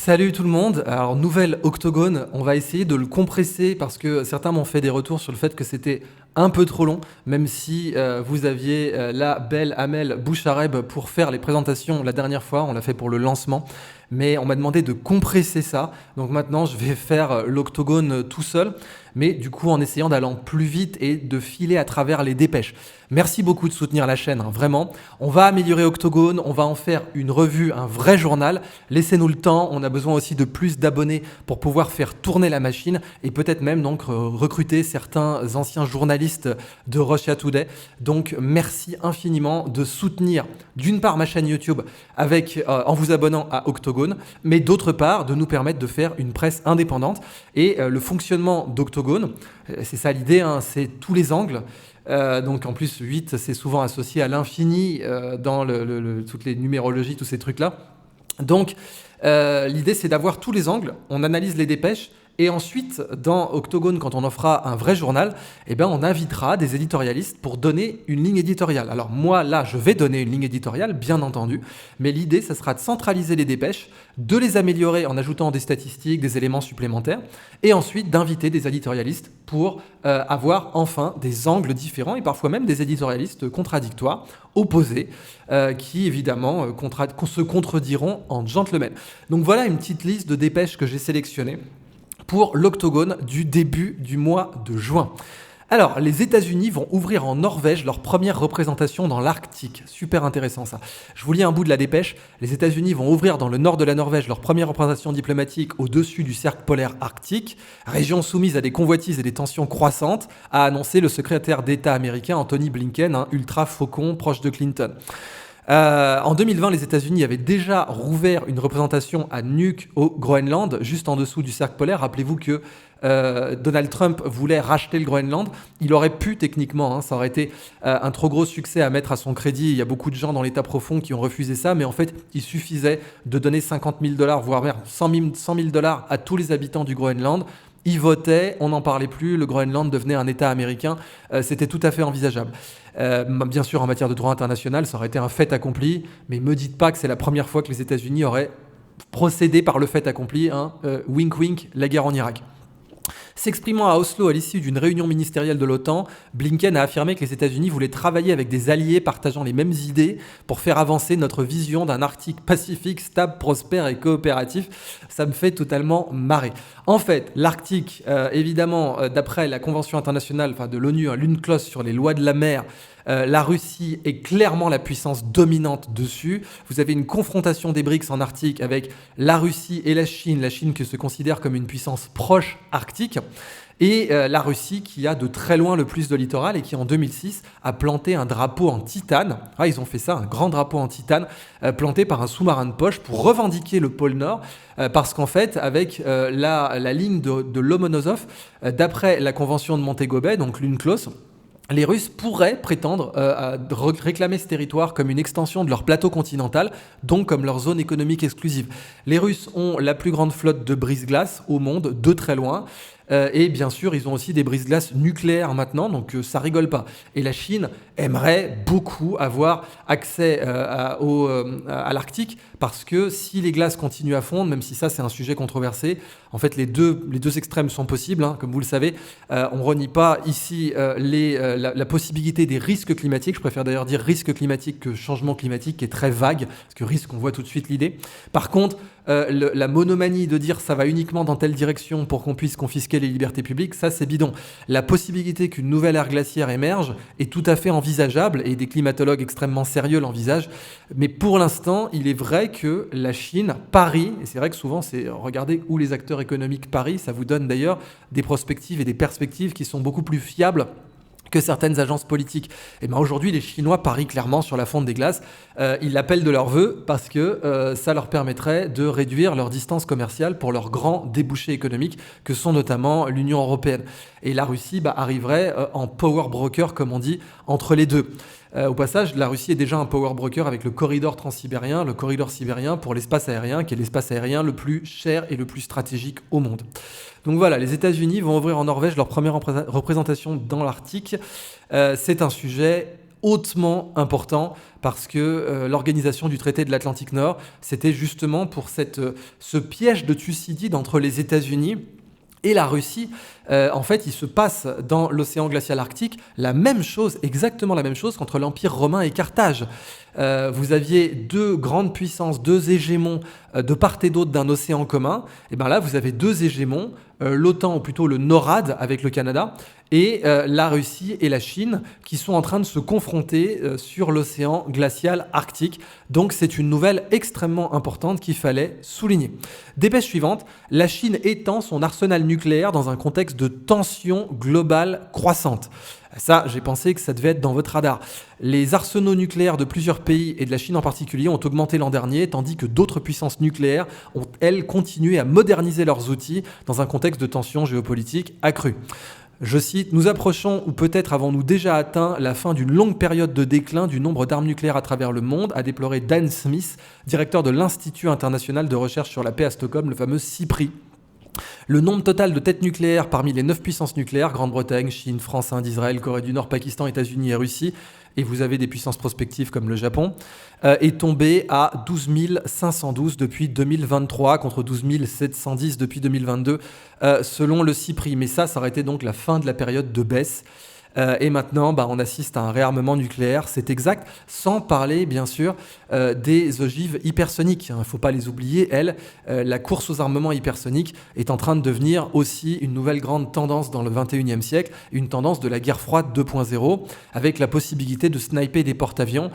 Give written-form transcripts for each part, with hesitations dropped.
Salut tout le monde. Alors, nouvelle octogone, on va essayer de le compresser parce que certains m'ont fait des retours sur le fait que c'était un peu trop long, même si vous aviez la belle Amel Bouchareb pour faire les présentations la dernière fois, on l'a fait pour le lancement, mais on m'a demandé de compresser ça. Donc maintenant, je vais faire l'octogone tout seul, mais du coup en essayant d'aller plus vite et de filer à travers les dépêches. Merci beaucoup de soutenir la chaîne, hein, vraiment. On va améliorer Octogone, on va en faire une revue, un vrai journal. Laissez-nous le temps, on a besoin aussi de plus d'abonnés pour pouvoir faire tourner la machine et peut-être même donc recruter certains anciens journalistes de Russia Today. Donc merci infiniment de soutenir d'une part ma chaîne YouTube en vous abonnant à Octogone, mais d'autre part de nous permettre de faire une presse indépendante. Et le fonctionnement d'Octogone, c'est ça l'idée, hein, c'est tous les angles. Donc en plus 8 c'est souvent associé à l'infini dans toutes les numérologies, tous ces trucs-là. Donc l'idée c'est d'avoir tous les angles, on analyse les dépêches et ensuite dans Octogone quand on en fera un vrai journal, eh ben, on invitera des éditorialistes pour donner une ligne éditoriale. Alors moi là je vais donner une ligne éditoriale bien entendu, mais l'idée ça sera de centraliser les dépêches, de les améliorer en ajoutant des statistiques, des éléments supplémentaires et ensuite d'inviter des éditorialistes pour avoir enfin des angles différents et parfois même des éditorialistes contradictoires, opposés, qui évidemment se contrediront en gentlemen. Donc voilà une petite liste de dépêches que j'ai sélectionnées pour l'octogone du début du mois de juin. Alors, les États-Unis vont ouvrir en Norvège leur première représentation dans l'Arctique. Super intéressant ça. Je vous lis un bout de la dépêche. Les États-Unis vont ouvrir dans le nord de la Norvège leur première représentation diplomatique au-dessus du cercle polaire arctique, région soumise à des convoitises et des tensions croissantes, a annoncé le secrétaire d'État américain Anthony Blinken, un ultra faucon proche de Clinton. En 2020, les États-Unis avaient déjà rouvert une représentation à Nuuk au Groenland, juste en dessous du cercle polaire. Rappelez-vous que Donald Trump voulait racheter le Groenland. Il aurait pu techniquement, hein, ça aurait été un trop gros succès à mettre à son crédit. Il y a beaucoup de gens dans l'État profond qui ont refusé ça, mais en fait, il suffisait de donner 50 000 $, voire même 100 000 $ à tous les habitants du Groenland. Ils votaient, on n'en parlait plus, le Groenland devenait un État américain, c'était tout à fait envisageable. Bien sûr, en matière de droit international, ça aurait été un fait accompli, mais me dites pas que c'est la première fois que les États-Unis auraient procédé par le fait accompli, hein, wink wink, la guerre en Irak. S'exprimant à Oslo à l'issue d'une réunion ministérielle de l'OTAN, Blinken a affirmé que les États-Unis voulaient travailler avec des alliés partageant les mêmes idées pour faire avancer notre vision d'un Arctique pacifique, stable, prospère et coopératif. Ça me fait totalement marrer. En fait, l'Arctique, évidemment, d'après la Convention internationale de l'ONU, l'UNCLOS sur les lois de la mer, la Russie est clairement la puissance dominante dessus. Vous avez une confrontation des BRICS en Arctique avec la Russie et la Chine qui se considère comme une puissance proche arctique, et la Russie qui a de très loin le plus de littoral et qui en 2006 a planté un drapeau en titane. Ah, ils ont fait ça, un grand drapeau en titane planté par un sous-marin de poche pour revendiquer le pôle Nord, parce qu'en fait avec la ligne de Lomonosov, d'après la convention de Montego Bay, donc l'UNCLOS, les Russes pourraient prétendre à réclamer ce territoire comme une extension de leur plateau continental, donc comme leur zone économique exclusive. Les Russes ont la plus grande flotte de brise-glace au monde, de très loin. Et bien sûr, ils ont aussi des brise-glaces nucléaires maintenant, donc ça rigole pas. Et la Chine aimerait beaucoup avoir accès à l'Arctique, parce que si les glaces continuent à fondre, même si ça c'est un sujet controversé, en fait les deux extrêmes sont possibles, hein, comme vous le savez. On renie pas ici la possibilité des risques climatiques. Je préfère d'ailleurs dire risque climatique que changement climatique, qui est très vague, parce que risque, on voit tout de suite l'idée. Par contre, la monomanie de dire ça va uniquement dans telle direction pour qu'on puisse confisquer les libertés publiques, ça c'est bidon. La possibilité qu'une nouvelle ère glaciaire émerge est tout à fait envisageable, et des climatologues extrêmement sérieux l'envisagent. Mais pour l'instant, il est vrai que la Chine parie, et c'est vrai que souvent c'est regardez où les acteurs économiques parient, ça vous donne d'ailleurs des prospectives et des perspectives qui sont beaucoup plus fiables que certaines agences politiques. Et bien aujourd'hui, les Chinois parient clairement sur la fonte des glaces. Ils l'appellent de leur vœu parce que ça leur permettrait de réduire leur distance commerciale pour leurs grands débouchés économiques, que sont notamment l'Union européenne. Et la Russie arriverait en power broker, comme on dit, entre les deux. Au passage, la Russie est déjà un power broker avec le corridor transsibérien, le corridor sibérien pour l'espace aérien, qui est l'espace aérien le plus cher et le plus stratégique au monde. Donc voilà, les États-Unis vont ouvrir en Norvège leur première représentation dans l'Arctique. C'est un sujet hautement important parce que l'organisation du traité de l'Atlantique Nord, c'était justement pour ce piège de Thucydide entre les États-Unis et la Russie. En fait, il se passe dans l'océan glacial arctique la même chose, exactement la même chose qu'entre l'Empire romain et Carthage. Vous aviez deux grandes puissances, deux hégémons de part et d'autre d'un océan commun. Et bien là, vous avez deux hégémons, l'OTAN, ou plutôt le NORAD avec le Canada, et la Russie et la Chine qui sont en train de se confronter sur l'océan glacial arctique. Donc c'est une nouvelle extrêmement importante qu'il fallait souligner. Dépêche suivante, la Chine étend son arsenal nucléaire dans un contexte de tension globale croissante. Ça, j'ai pensé que ça devait être dans votre radar. Les arsenaux nucléaires de plusieurs pays, et de la Chine en particulier, ont augmenté l'an dernier, tandis que d'autres puissances nucléaires ont, elles, continué à moderniser leurs outils dans un contexte de tension géopolitique accrue. Je cite, « Nous approchons, ou peut-être avons-nous déjà atteint, la fin d'une longue période de déclin du nombre d'armes nucléaires à travers le monde », a déploré Dan Smith, directeur de l'Institut international de recherche sur la paix à Stockholm, le fameux CIPRI. Le nombre total de têtes nucléaires parmi les 9 puissances nucléaires, Grande-Bretagne, Chine, France, Inde, Israël, Corée du Nord, Pakistan, États-Unis et Russie, et vous avez des puissances prospectives comme le Japon, est tombé à 12 512 depuis 2023 contre 12 710 depuis 2022 selon le CIPRI. Mais ça aurait été donc la fin de la période de baisse. Et maintenant, on assiste à un réarmement nucléaire, c'est exact, sans parler bien sûr des ogives hypersoniques. Il ne faut pas les oublier, elles. La course aux armements hypersoniques est en train de devenir aussi une nouvelle grande tendance dans le 21e siècle, une tendance de la guerre froide 2.0, avec la possibilité de sniper des porte-avions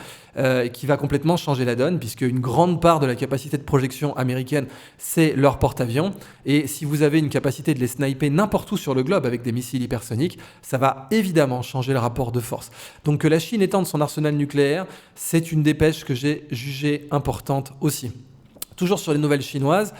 qui va complètement changer la donne, puisque une grande part de la capacité de projection américaine, c'est leur porte-avions. Et si vous avez une capacité de les sniper n'importe où sur le globe avec des missiles hypersoniques, ça va évidemment changer le rapport de force. Donc que la Chine étende son arsenal nucléaire, c'est une dépêche que j'ai jugée importante aussi. Toujours sur les nouvelles chinoises,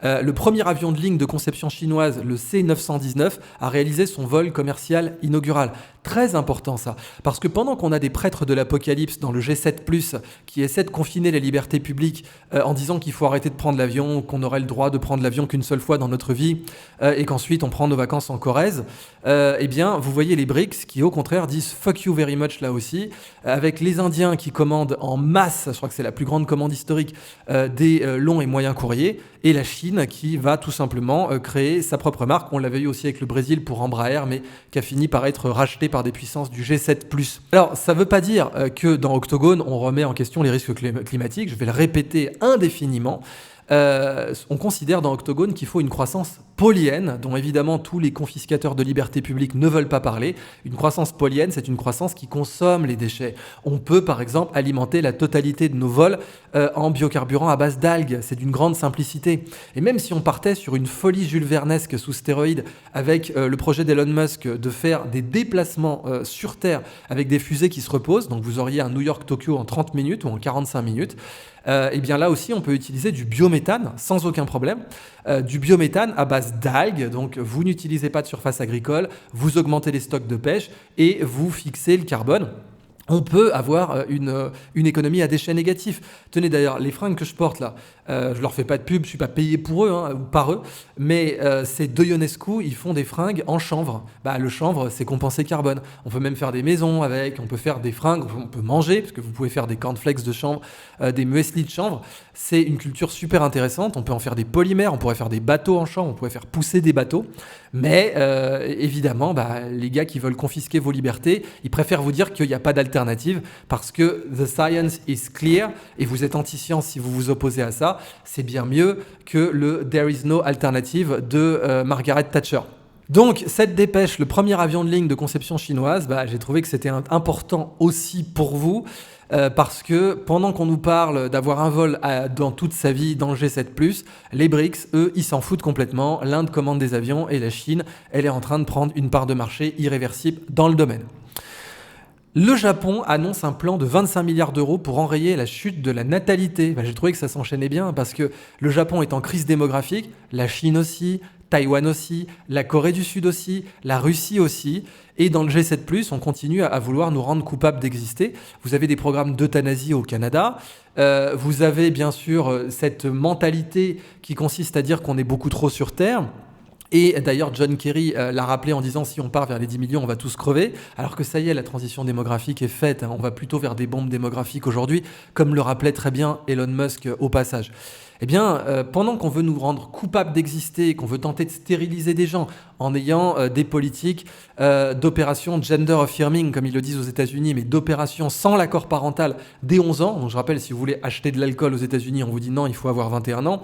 le premier avion de ligne de conception chinoise, le C919, a réalisé son vol commercial inaugural. Très important ça, parce que pendant qu'on a des prêtres de l'apocalypse dans le G7+, qui essaient de confiner les libertés publiques en disant qu'il faut arrêter de prendre l'avion, qu'on aurait le droit de prendre l'avion qu'une seule fois dans notre vie, et qu'ensuite on prend nos vacances en Corrèze, eh bien vous voyez les BRICS qui au contraire disent « fuck you very much » là aussi, avec les Indiens qui commandent en masse, je crois que c'est la plus grande commande historique, des longs et moyens courriers, et la Chine qui va tout simplement créer sa propre marque. On l'avait eu aussi avec le Brésil pour Embraer, mais qui a fini par être racheté par des puissances du G7+. Alors, ça ne veut pas dire que dans Octogone, on remet en question les risques climatiques. Je vais le répéter indéfiniment. On considère dans Octogone qu'il faut une croissance polienne, dont évidemment tous les confiscateurs de liberté publique ne veulent pas parler. Une croissance polienne, c'est une croissance qui consomme les déchets. On peut par exemple alimenter la totalité de nos vols en biocarburant à base d'algues. C'est d'une grande simplicité. Et même si on partait sur une folie Jules Vernesque sous stéroïdes avec le projet d'Elon Musk de faire des déplacements sur Terre avec des fusées qui se reposent, donc vous auriez un New York-Tokyo en 30 minutes ou en 45 minutes, et bien là aussi on peut utiliser du biométhane sans aucun problème, du biométhane à base d'algues, donc vous n'utilisez pas de surface agricole, vous augmentez les stocks de pêche et vous fixez le carbone. On peut avoir une économie à déchets négatifs. Tenez d'ailleurs, les fringues que je porte là, je leur fais pas de pub, je suis pas payé pour eux ou par eux, mais c'est de Ionescu, ils font des fringues en chanvre. Le chanvre, c'est compensé carbone. On peut même faire des maisons avec, on peut faire des fringues, on peut manger, parce que vous pouvez faire des cornflakes de chanvre, des muesli de chanvre. C'est une culture super intéressante, on peut en faire des polymères, on pourrait faire des bateaux en chanvre, on pourrait faire pousser des bateaux, mais évidemment, les gars qui veulent confisquer vos libertés, ils préfèrent vous dire qu'il n'y a pas d'alternative, parce que the science is clear, et vous êtes anti-science si vous vous opposez à ça, c'est bien mieux que le There is no alternative de Margaret Thatcher. Donc cette dépêche, le premier avion de ligne de conception chinoise, j'ai trouvé que c'était important aussi pour vous, parce que pendant qu'on nous parle d'avoir un vol dans toute sa vie dans le G7+, les BRICS, eux, ils s'en foutent complètement. L'Inde commande des avions et la Chine, elle est en train de prendre une part de marché irréversible dans le domaine. Le Japon annonce un plan de 25 milliards d'euros pour enrayer la chute de la natalité. J'ai trouvé que ça s'enchaînait bien parce que le Japon est en crise démographique, la Chine aussi, Taïwan aussi, la Corée du Sud aussi, la Russie aussi. Et dans le G7+, on continue à vouloir nous rendre coupables d'exister. Vous avez des programmes d'euthanasie au Canada. Vous avez bien sûr cette mentalité qui consiste à dire qu'on est beaucoup trop sur Terre. Et d'ailleurs, John Kerry l'a rappelé en disant si on part vers les 10 millions, on va tous crever. Alors que ça y est, la transition démographique est faite. On va plutôt vers des bombes démographiques aujourd'hui, comme le rappelait très bien Elon Musk au passage. Eh bien, pendant qu'on veut nous rendre coupables d'exister, qu'on veut tenter de stériliser des gens en ayant des politiques d'opération gender affirming, comme ils le disent aux États-Unis, mais d'opération sans l'accord parental dès 11 ans. Donc je rappelle, si vous voulez acheter de l'alcool aux États-Unis, on vous dit non, il faut avoir 21 ans.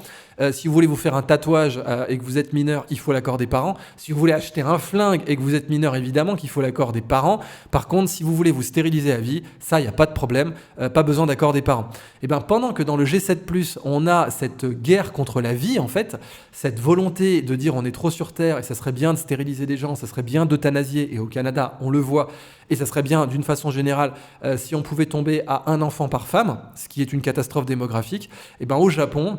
Si vous voulez vous faire un tatouage et que vous êtes mineur, il faut l'accord des parents. Si vous voulez acheter un flingue et que vous êtes mineur, évidemment qu'il faut l'accord des parents. Par contre, si vous voulez vous stériliser à vie, ça, il n'y a pas de problème, pas besoin d'accord des parents. Et bien, pendant que dans le G7+, on a cette guerre contre la vie, en fait, cette volonté de dire on est trop sur Terre et ça serait bien de stériliser des gens, ça serait bien d'euthanasier, et au Canada, on le voit, et ça serait bien, d'une façon générale, si on pouvait tomber à un enfant par femme, ce qui est une catastrophe démographique. Et bien, au Japon,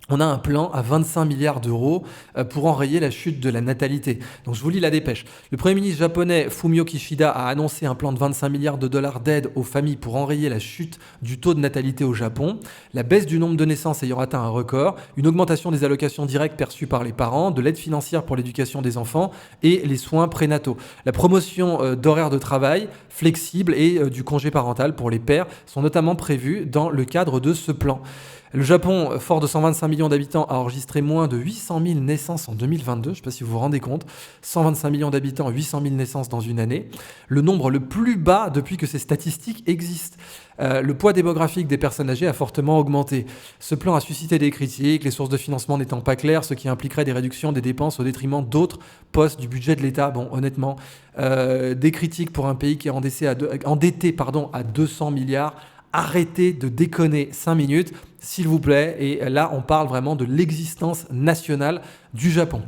on a un plan à 25 milliards d'euros pour enrayer la chute de la natalité. Donc je vous lis la dépêche. Le Premier ministre japonais Fumio Kishida a annoncé un plan de 25 milliards de dollars d'aide aux familles pour enrayer la chute du taux de natalité au Japon, la baisse du nombre de naissances ayant atteint un record, une augmentation des allocations directes perçues par les parents, de l'aide financière pour l'éducation des enfants et les soins prénataux. La promotion d'horaires de travail flexibles et du congé parental pour les pères sont notamment prévus dans le cadre de ce plan. Le Japon, fort de 125 millions d'habitants, a enregistré moins de 800 000 naissances en 2022. Je ne sais pas si vous vous rendez compte. 125 millions d'habitants, 800 000 naissances dans une année. Le nombre le plus bas depuis que ces statistiques existent. Le poids démographique des personnes âgées a fortement augmenté. Ce plan a suscité des critiques, les sources de financement n'étant pas claires, ce qui impliquerait des réductions des dépenses au détriment d'autres postes du budget de l'État. Bon, honnêtement, des critiques pour un pays qui est endetté à 200 milliards. Arrêtez de déconner 5 minutes, s'il vous plaît. Et là, on parle vraiment de l'existence nationale du Japon.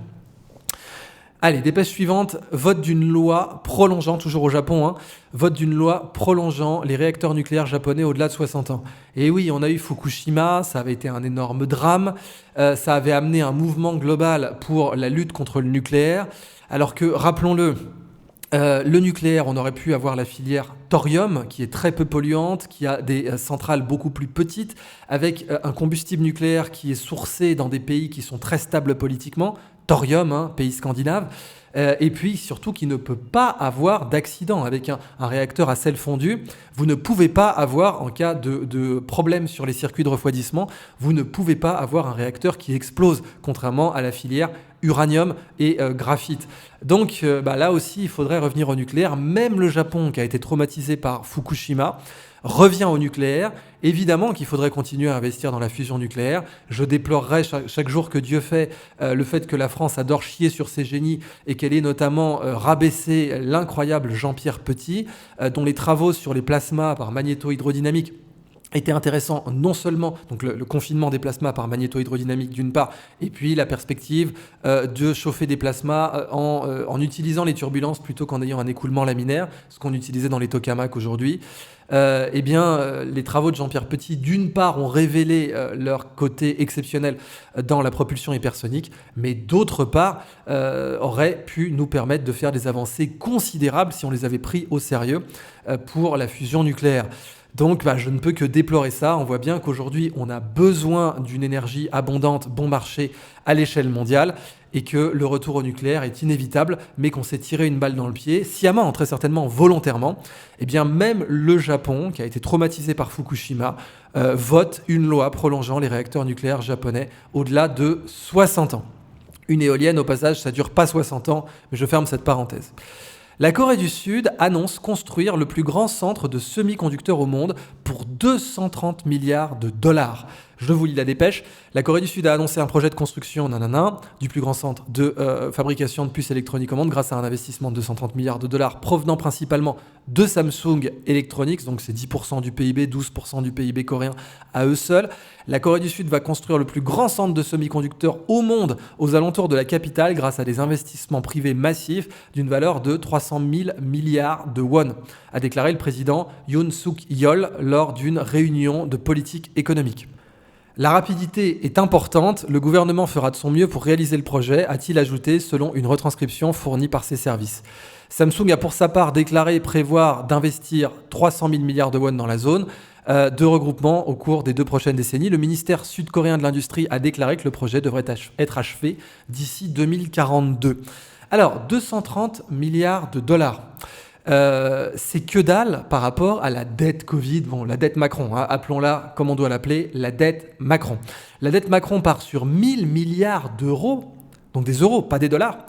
Allez, dépêche suivante, vote d'une loi prolongeant, toujours au Japon, vote d'une loi prolongeant les réacteurs nucléaires japonais au-delà de 60 ans. Et oui, on a eu Fukushima, ça avait été un énorme drame, ça avait amené un mouvement global pour la lutte contre le nucléaire, alors que, rappelons-le, le nucléaire, on aurait pu avoir la filière thorium, qui est très peu polluante, qui a des centrales beaucoup plus petites, avec un combustible nucléaire qui est sourcé dans des pays qui sont très stables politiquement, thorium, pays scandinaves, et puis surtout qui ne peut pas avoir d'accident. Avec un réacteur à sel fondu, vous ne pouvez pas avoir, en cas de problème sur les circuits de refroidissement, vous ne pouvez pas avoir un réacteur qui explose, contrairement à la filière uranium et graphite. Donc là aussi, il faudrait revenir au nucléaire. Même le Japon, qui a été traumatisé par Fukushima, revient au nucléaire. Évidemment qu'il faudrait continuer à investir dans la fusion nucléaire. Je déplorerais chaque jour que Dieu fait le fait que la France adore chier sur ses génies et qu'elle ait notamment rabaissé l'incroyable Jean-Pierre Petit, dont les travaux sur les plasmas par magnéto-hydrodynamique était intéressant, non seulement donc le confinement des plasmas par magnéto-hydrodynamique d'une part, et puis la perspective de chauffer des plasmas en utilisant les turbulences plutôt qu'en ayant un écoulement laminaire, ce qu'on utilisait dans les tokamaks aujourd'hui. Les travaux de Jean-Pierre Petit, d'une part, ont révélé leur côté exceptionnel dans la propulsion hypersonique, mais d'autre part, auraient pu nous permettre de faire des avancées considérables si on les avait pris au sérieux pour la fusion nucléaire. Donc je ne peux que déplorer ça. On voit bien qu'aujourd'hui, on a besoin d'une énergie abondante, bon marché à l'échelle mondiale, et que le retour au nucléaire est inévitable, mais qu'on s'est tiré une balle dans le pied, sciemment, très certainement volontairement. Et bien même le Japon, qui a été traumatisé par Fukushima, vote une loi prolongeant les réacteurs nucléaires japonais au-delà de 60 ans. Une éolienne, au passage, ça ne dure pas 60 ans, mais je ferme cette parenthèse. La Corée du Sud annonce construire le plus grand centre de semi-conducteurs au monde pour 230 milliards de dollars. Je vous lis la dépêche. La Corée du Sud a annoncé un projet de construction du plus grand centre de fabrication de puces électroniques au monde grâce à un investissement de 230 milliards de dollars provenant principalement de Samsung Electronics, donc c'est 10% du PIB, 12% du PIB coréen à eux seuls. La Corée du Sud va construire le plus grand centre de semi-conducteurs au monde aux alentours de la capitale grâce à des investissements privés massifs d'une valeur de 300 000 milliards de won, a déclaré le président Yoon Suk-yeol lors d'une réunion de politique économique. La rapidité est importante, le gouvernement fera de son mieux pour réaliser le projet, a-t-il ajouté selon une retranscription fournie par ses services. Samsung a pour sa part déclaré prévoir d'investir 300 000 milliards de won dans la zone, de regroupement au cours des 2 prochaines décennies. Le ministère sud-coréen de l'Industrie a déclaré que le projet devrait être achevé d'ici 2042. Alors, 230 milliards de dollars. C'est que dalle par rapport à la dette Covid, bon, la dette Macron, hein, appelons-la comme on doit l'appeler, la dette Macron. La dette Macron part sur 1000 milliards d'euros, donc des euros, pas des dollars.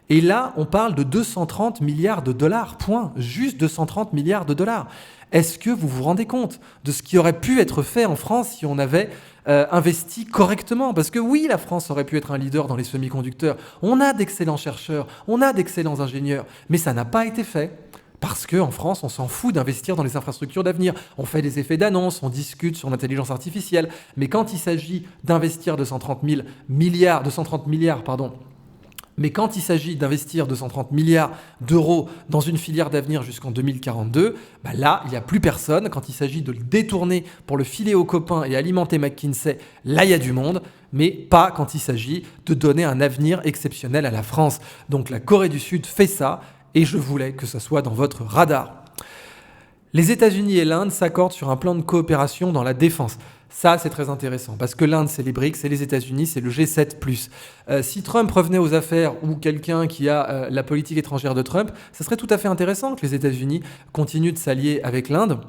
Et là, on parle de 230 milliards de dollars, point. Juste 230 milliards de dollars. Est-ce que vous vous rendez compte de ce qui aurait pu être fait en France si on avait investi correctement? Parce que oui, la France aurait pu être un leader dans les semi-conducteurs. On a d'excellents chercheurs, on a d'excellents ingénieurs, mais ça n'a pas été fait. Parce qu'en France, on s'en fout d'investir dans les infrastructures d'avenir. On fait des effets d'annonce, on discute sur l'intelligence artificielle. Mais quand il s'agit d'investir 230 milliards, mais quand il s'agit d'investir 230 milliards d'euros dans une filière d'avenir jusqu'en 2042, bah là, il n'y a plus personne. Quand il s'agit de le détourner pour le filer aux copains et alimenter McKinsey, là, il y a du monde, mais pas quand il s'agit de donner un avenir exceptionnel à la France. Donc la Corée du Sud fait ça, et je voulais que ça soit dans votre radar. Les États-Unis et l'Inde s'accordent sur un plan de coopération dans la défense. Ça, c'est très intéressant, parce que l'Inde, c'est les BRICS, et les États-Unis, c'est le G7+. Si Trump revenait aux affaires, ou quelqu'un qui a la politique étrangère de Trump, ça serait tout à fait intéressant que les États-Unis continuent de s'allier avec l'Inde.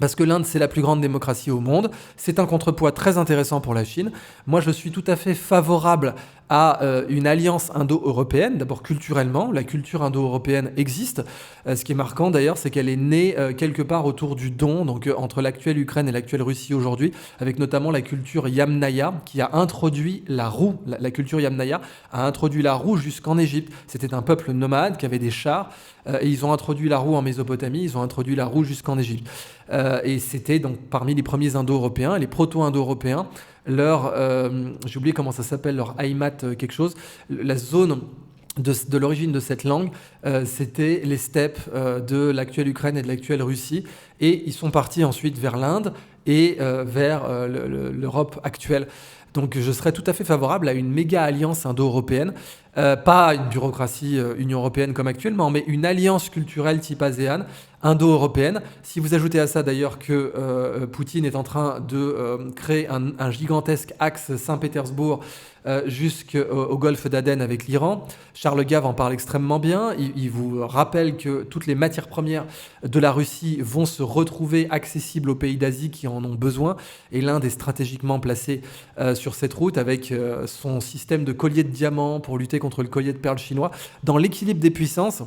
Parce que l'Inde, c'est la plus grande démocratie au monde. C'est un contrepoids très intéressant pour la Chine. Moi, je suis tout à fait favorable à une alliance indo-européenne. D'abord, culturellement, la culture indo-européenne existe. Ce qui est marquant, d'ailleurs, c'est qu'elle est née quelque part autour du Don, donc entre l'actuelle Ukraine et l'actuelle Russie aujourd'hui, avec notamment la culture Yamnaya, qui a introduit la roue. La culture Yamnaya a introduit la roue jusqu'en Égypte. C'était un peuple nomade qui avait des chars, et ils ont introduit la roue en Mésopotamie, ils ont introduit la roue jusqu'en Égypte. Et c'était donc parmi les premiers Indo-Européens, les proto-Indo-Européens, j'ai oublié comment ça s'appelle, leur Aymat quelque chose, la zone de l'origine de cette langue, c'était les steppes de l'actuelle Ukraine et de l'actuelle Russie, et ils sont partis ensuite vers l'Inde et vers l'Europe actuelle. Donc je serais tout à fait favorable à une méga alliance indo-européenne, pas une bureaucratie Union européenne comme actuellement, mais une alliance culturelle type ASEAN, indo-européenne. Si vous ajoutez à ça d'ailleurs que Poutine est en train de créer un gigantesque axe Saint-Pétersbourg jusqu'au golfe d'Aden avec l'Iran, Charles Gave en parle extrêmement bien. Il vous rappelle que toutes les matières premières de la Russie vont se retrouver accessibles aux pays d'Asie qui en ont besoin, et l'Inde est stratégiquement placée sur cette route avec son système de collier de diamants pour lutter contre le collier de perles chinois. Dans l'équilibre des puissances,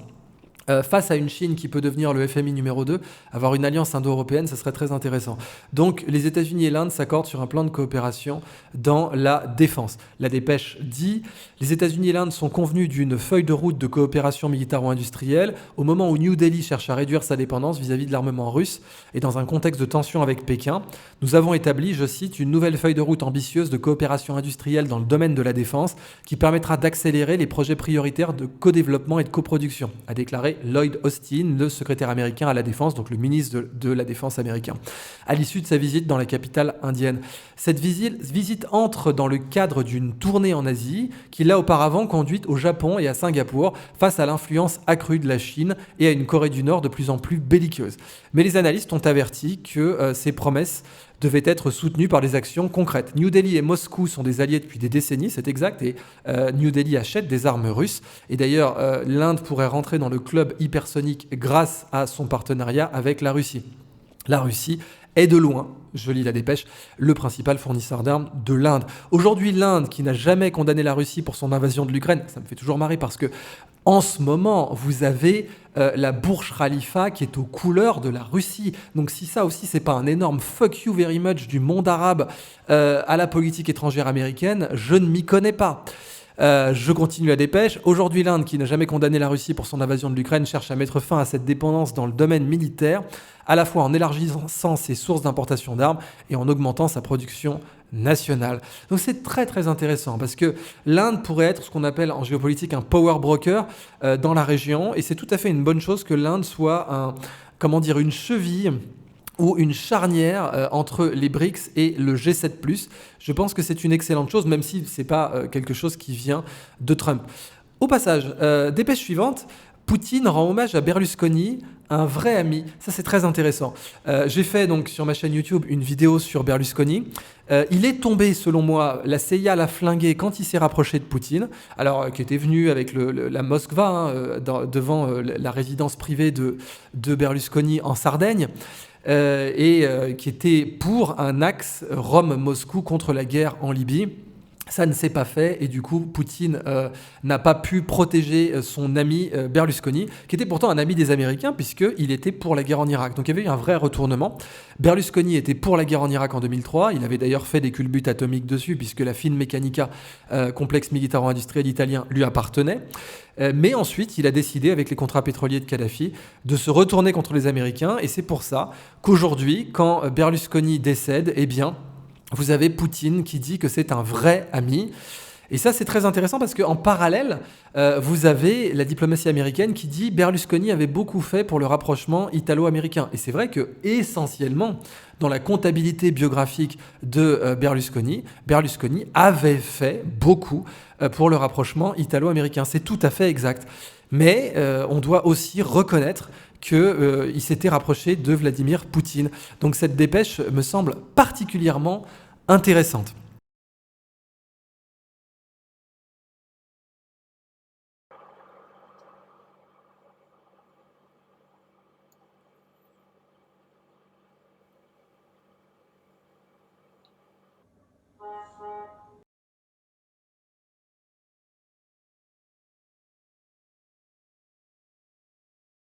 face à une Chine qui peut devenir le FMI numéro 2, avoir une alliance indo-européenne, ça serait très intéressant. Donc les États-Unis et l'Inde s'accordent sur un plan de coopération dans la défense. La dépêche dit « Les États-Unis et l'Inde sont convenus d'une feuille de route de coopération militaro-industrielle au moment où New Delhi cherche à réduire sa dépendance vis-à-vis de l'armement russe et dans un contexte de tension avec Pékin. Nous avons établi, je cite, une nouvelle feuille de route ambitieuse de coopération industrielle dans le domaine de la défense qui permettra d'accélérer les projets prioritaires de co-développement et de coproduction », a déclaré Lloyd Austin, le secrétaire américain à la Défense, donc le ministre de la Défense américain, à l'issue de sa visite dans la capitale indienne. Cette visite entre dans le cadre d'une tournée en Asie qui l'a auparavant conduite au Japon et à Singapour face à l'influence accrue de la Chine et à une Corée du Nord de plus en plus belliqueuse. Mais les analystes ont averti que ces promesses devaient être soutenues par des actions concrètes. New Delhi et Moscou sont des alliés depuis des décennies, c'est exact, et New Delhi achète des armes russes. Et d'ailleurs, l'Inde pourrait rentrer dans le club hypersonique grâce à son partenariat avec la Russie. La Russie est de loin, je lis la dépêche, le principal fournisseur d'armes de l'Inde. Aujourd'hui, l'Inde, qui n'a jamais condamné la Russie pour son invasion de l'Ukraine, ça me fait toujours marrer parce que en ce moment, vous avez la Burj Khalifa qui est aux couleurs de la Russie. Donc si ça aussi, c'est pas un énorme fuck you very much du monde arabe à la politique étrangère américaine, je ne m'y connais pas. Je continue la dépêche. Aujourd'hui, l'Inde, qui n'a jamais condamné la Russie pour son invasion de l'Ukraine, cherche à mettre fin à cette dépendance dans le domaine militaire, à la fois en élargissant ses sources d'importation d'armes et en augmentant sa production nationale. Donc c'est très très intéressant parce que l'Inde pourrait être ce qu'on appelle en géopolitique un power broker dans la région, et c'est tout à fait une bonne chose que l'Inde soit une cheville ou une charnière entre les BRICS et le G7+. Je pense que c'est une excellente chose, même si ce n'est pas quelque chose qui vient de Trump. Au passage, dépêche suivante, Poutine rend hommage à Berlusconi un vrai ami. Ça, c'est très intéressant. J'ai fait donc sur ma chaîne YouTube une vidéo sur Berlusconi. Il est tombé, selon moi, la CIA l'a flingué quand il s'est rapproché de Poutine, alors qui était venu avec la Moskva devant la résidence privée de Berlusconi en Sardaigne. Qui était pour un axe Rome-Moscou contre la guerre en Libye. Ça ne s'est pas fait et du coup Poutine n'a pas pu protéger son ami Berlusconi, qui était pourtant un ami des Américains puisqu'il était pour la guerre en Irak. Donc il y avait eu un vrai retournement. Berlusconi était pour la guerre en Irak en 2003, il avait d'ailleurs fait des culbutes atomiques dessus puisque la Finmeccanica, complexe militaro-industriel italien, lui appartenait. Mais ensuite il a décidé avec les contrats pétroliers de Kadhafi de se retourner contre les Américains et c'est pour ça qu'aujourd'hui quand Berlusconi décède, eh bien vous avez Poutine qui dit que c'est un vrai ami. Et ça, c'est très intéressant parce qu'en parallèle, vous avez la diplomatie américaine qui dit Berlusconi avait beaucoup fait pour le rapprochement italo-américain. Et c'est vrai que essentiellement, dans la comptabilité biographique de Berlusconi avait fait beaucoup pour le rapprochement italo-américain. C'est tout à fait exact. Mais on doit aussi reconnaître qu'il s'était rapproché de Vladimir Poutine. Donc cette dépêche me semble particulièrement intéressante.